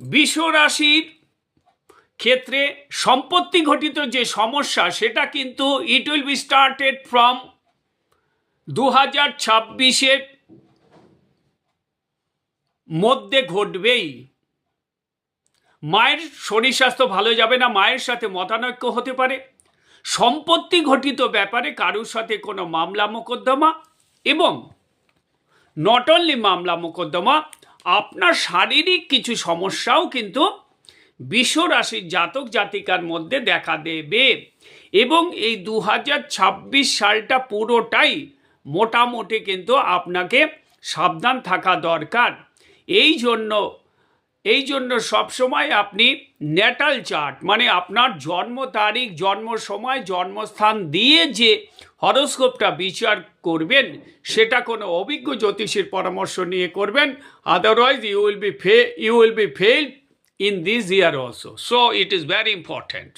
বৃষ রাশির ক্ষেত্রে সম্পত্তি ঘটিত যে সমস্যা সেটা কিন্তু it will be started from 2026-এর মধ্যে ঘটবেই। মায়ের শরীর স্বাস্থ্য ভালো যাবে না, মায়ের সাথে মতানৈক্য হতে পারে, সম্পত্তি ঘটিত ব্যাপারে কারোর সাথে কোনো মামলা মোকদ্দমা, এবং নট অনলি মামলা মোকদ্দমা, আপনার শারীরিক কিছু সমস্যাও কিন্তু বৃষ রাশির জাতক জাতিকার মধ্যে দেখা দেবে। এবং এই 2026 সালটা পুরোটাই মোটামুটি কিন্তু আপনাকে সাবধান থাকা দরকার। এই জন্য সবসময় আপনি ন্যাটাল চার্ট মানে আপনার জন্ম তারিখ, জন্ম সময়, জন্মস্থান দিয়ে যে হরোস্কোপটা বিচার করবেন সেটা কোনো অভিজ্ঞ জ্যোতিষীর পরামর্শ নিয়ে করবেন, otherwise you will be fail in this year also. So it is very important.